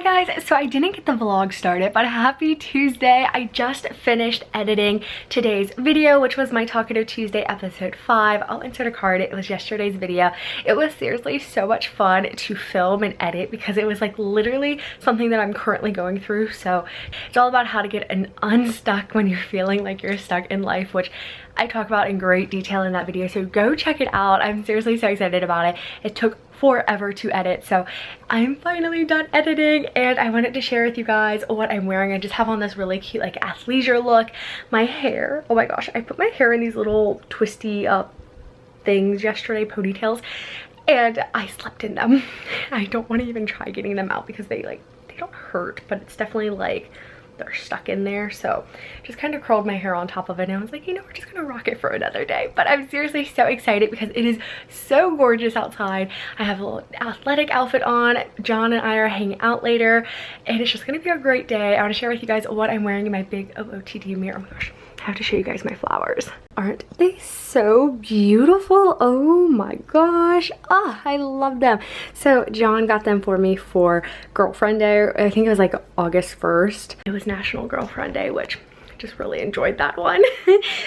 Hi guys, so I didn't get the vlog started, but happy Tuesday. I just finished editing today's video, which was my Talkative Tuesday episode 5. I'll insert a card. It was yesterday's video. It was seriously so much fun to film and edit because it was like literally something that I'm currently going through. So it's all about how to get unstuck when you're feeling like you're stuck in life, which I talk about in great detail in that video. So go check it out. I'm seriously so excited about it. It took forever to edit, so I'm finally done editing and I wanted to share with you guys what I'm wearing. I just have on this really cute like athleisure look. My hair, oh my gosh, I put my hair in these little twisty things yesterday, ponytails, and I slept in them. I don't want to even try getting them out because they don't hurt, but it's definitely like they're stuck in there. So just kind of curled my hair on top of it and I was like, you know, we're just gonna rock it for another day. But I'm seriously so excited because it is so gorgeous outside. I have a little athletic outfit on. John and I are hanging out later and it's just gonna be a great day. I want to share with you guys what I'm wearing in my big OOTD mirror. Oh my gosh, I have to show you guys my flowers. Aren't they so beautiful? Oh my gosh. Ah, I love them. So John got them for me for Girlfriend Day. I think it was like August 1st. It was National Girlfriend Day, which I just really enjoyed that one.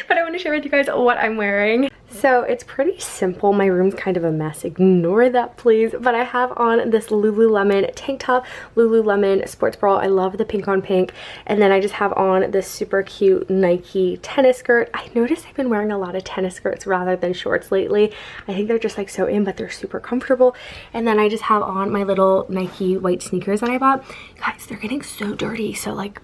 But I want to share with you guys what I'm wearing. So it's pretty simple. My room's kind of a mess. Ignore that, please. But I have on this Lululemon tank top, Lululemon sports bra. I love the pink on pink. And then I just have on this super cute Nike tennis skirt. I noticed I've been wearing a lot of tennis skirts rather than shorts lately. I think they're just like so in, but they're super comfortable. And then I just have on my little Nike white sneakers that I bought. Guys, they're getting so dirty. So like,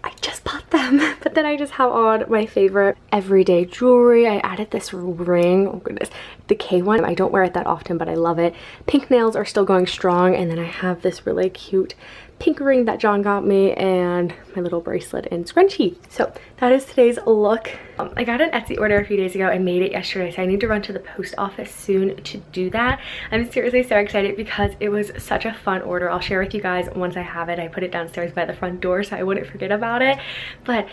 I just bought them. But then I just have on my favorite everyday jewelry. I added this ring, oh goodness, the K one. I don't wear it that often, but I love it. Pink nails are still going strong. And then I have this really cute pink ring that John got me and my little bracelet and scrunchie. So that is today's look. I got an Etsy order a few days ago. I made it yesterday, so I need to run to the post office soon to do that. I'm seriously so excited because it was such a fun order. I'll share with you guys once I have it. I put it downstairs by the front door so I wouldn't forget about it. But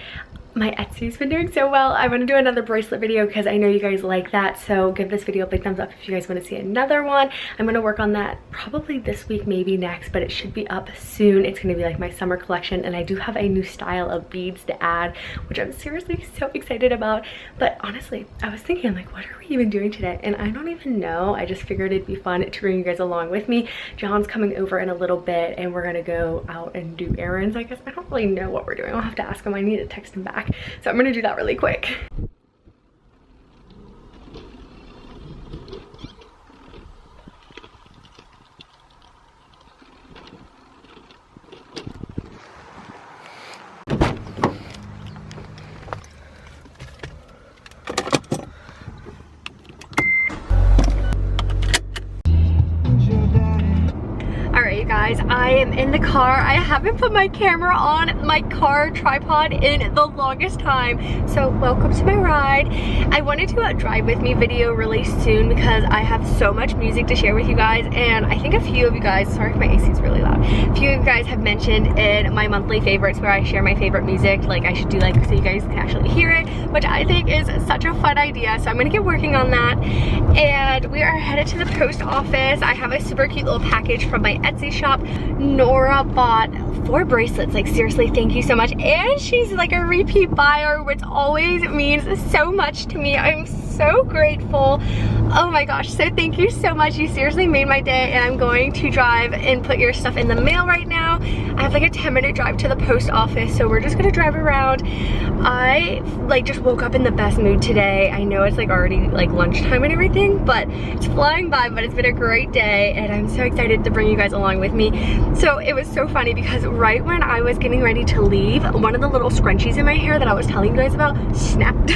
my Etsy's been doing so well. I want to do another bracelet video because I know you guys like that. So give this video a big thumbs up if you guys want to see another one. I'm going to work on that probably this week, maybe next, but it should be up soon. It's going to be like my summer collection and I do have a new style of beads to add, which I'm seriously so excited about. But honestly, I was thinking like, what are we even doing today? And I don't even know. I just figured it'd be fun to bring you guys along with me. John's coming over in a little bit and we're going to go out and do errands, I guess. I don't really know what we're doing. I'll have to ask him. I need to text him back. So I'm gonna do that really quick. Guys, I am in the car. I haven't put my camera on my car tripod in the longest time, so welcome to my ride. I wanted to drive with me video really soon because I have so much music to share with you guys, and I think a few of you guys, sorry if my AC is really loud, a few of you guys have mentioned in my monthly favorites where I share my favorite music, like I should do like so you guys can actually hear it, which I think is such a fun idea. So I'm gonna get working on that, and we are headed to the post office. I have a super cute little package from my Etsy shop. Nora bought 4 bracelets, like seriously, thank you so much. And she's like a repeat buyer, which always means so much to me. I'm so grateful. Oh my gosh, so thank you so much. You seriously made my day, and I'm going to drive and put your stuff in the mail right now. I have like a 10-minute drive to the post office, so we're just gonna drive around. I like just woke up in the best mood today. I know it's like already like lunchtime and everything, but it's flying by, but it's been a great day and I'm so excited to bring you guys along with me. So it was so funny because right when I was getting ready to leave, one of the little scrunchies in my hair that I was telling you guys about snapped.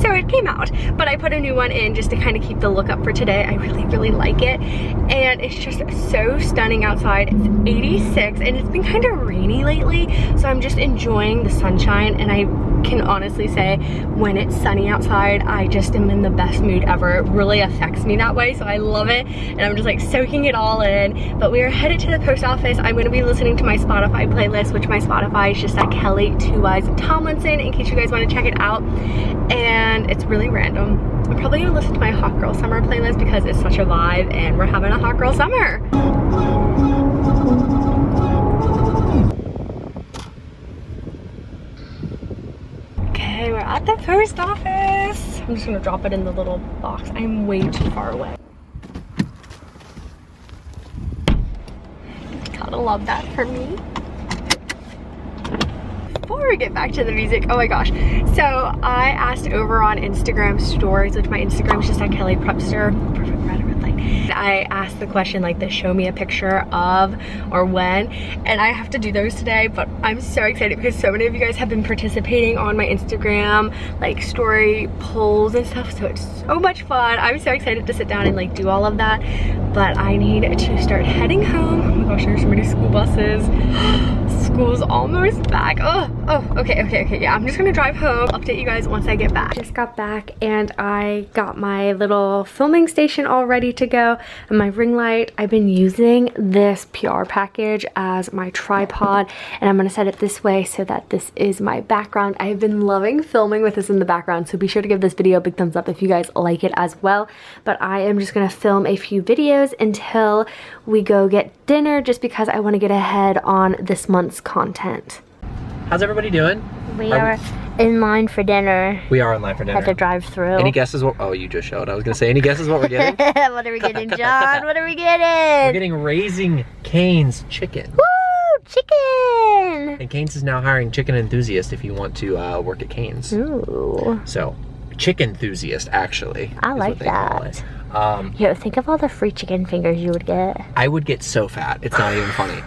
So it came out, but I put a new one in just to kind of keep the look up for today. I really like it, and it's just so stunning outside. It's 86 and it's been kind of rainy lately, so I'm just enjoying the sunshine, and I can honestly say when it's sunny outside, I just am in the best mood ever. It really affects me that way, so I love it, and I'm just like soaking it all in. But we are headed to the post office. I'm going to be listening to my Spotify playlist, which my Spotify is just at Kelly Two Eyes Tomlinson, in case you guys want to check it out, and it's really random. I'm probably going to listen to my Hot Girl Summer playlist because it's such a vibe and we're having a hot girl summer. at the post office. I'm just gonna drop it in the little box. I'm way too far away. Gotta love that for me. Before we get back to the music, oh my gosh. So I asked over on Instagram stories, which my Instagram is just at Kellyprepster. Perfect red light. I asked the question like the show me a picture of or when, and I have to do those today, but I'm so excited because so many of you guys have been participating on my Instagram like story polls and stuff, so it's so much fun. I'm so excited to sit down and like do all of that, but I need to start heading home. Oh my gosh, there's so many school buses. School's almost back. Okay, yeah, I'm just gonna drive home, update you guys once I get back. Just got back and I got my little filming station all ready to go and my ring light. I've been using this PR package as my tripod and I'm gonna set it this way so that this is my background. I've been loving filming with this in the background, so be sure to give this video a big thumbs up if you guys like it as well. But I am just gonna film a few videos until we go get dinner, just because I want to get ahead on this month's content. How's everybody doing? We are in line for dinner. We are in line for dinner. Had to drive through. Any guesses what? Oh, you just showed. I was gonna say, any guesses what we're getting? What are we getting, John? What are we getting? We're getting Raising Cane's chicken. Woo! Chicken! And Cane's is now hiring chicken enthusiasts if you want to work at Cane's. Ooh. So, chicken enthusiast actually. I like that. Yo, think of all the free chicken fingers you would get. I would get so fat. It's not even funny.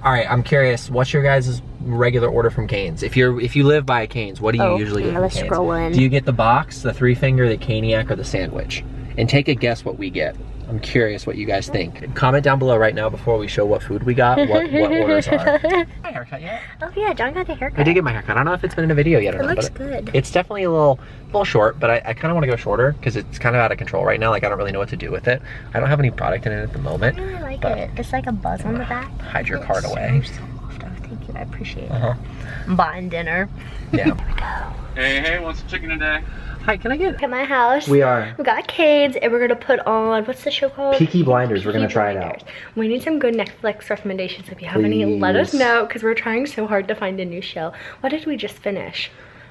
All right, I'm curious. What's your guys' regular order from Cane's? If you live by a Cane's, what do you usually get? Let's scroll in. Do you get the box, the 3-finger, the Caniac, or the sandwich? And take a guess what we get. I'm curious what you guys think. Comment down below right now before we show what food we got, what orders are. My haircut yet? Oh yeah, John got a haircut. I did get my haircut. I don't know if it's been in a video yet or not. It looks but good. It's definitely a little short, but I kind of want to go shorter because it's kind of out of control right now. Like, I don't really know what to do with it. I don't have any product in it at the moment. I really like it. It's like a buzz on the back. Hide your card away. So soft. Oh, thank you. I appreciate it. I'm buying dinner. Yeah. Here we go. Hey, what's the chicken today? Hi, can I get... At my house. We are. We got Cane's and we're gonna put on, what's the show called? Peaky Blinders. We're gonna try it out. We need some good Netflix recommendations. If you have any, let us know, because we're trying so hard to find a new show. What did we just finish?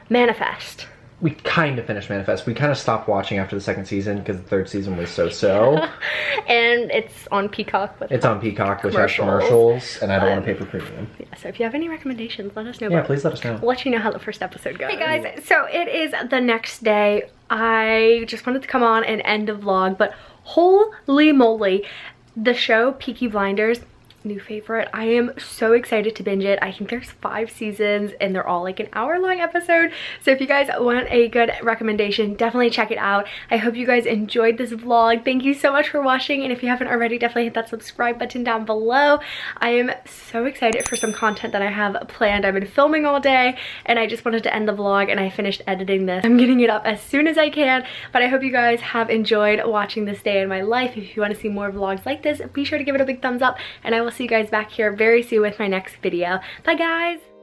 Manifest. We kind of finished Manifest. We kind of stopped watching after the second season because the third season was so. And it's on Peacock. It's on Peacock, which has commercials, and I don't want to pay for premium. Yeah, so if you have any recommendations, let us know. Yeah, please let us know. We'll let you know how the first episode goes. Hey guys, so it is the next day. I just wanted to come on and end the vlog, but holy moly, the show Peaky Blinders, new favorite. I am so excited to binge it. I think there's 5 seasons and they're all like an hour-long episode. So if you guys want a good recommendation, definitely check it out. I hope you guys enjoyed this vlog. Thank you so much for watching, and if you haven't already, definitely hit that subscribe button down below. I am so excited for some content that I have planned. I've been filming all day and I just wanted to end the vlog, and I finished editing this. I'm getting it up as soon as I can, but I hope you guys have enjoyed watching this day in my life. If you want to see more vlogs like this, be sure to give it a big thumbs up, and I will see you guys back here very soon with my next video. Bye guys!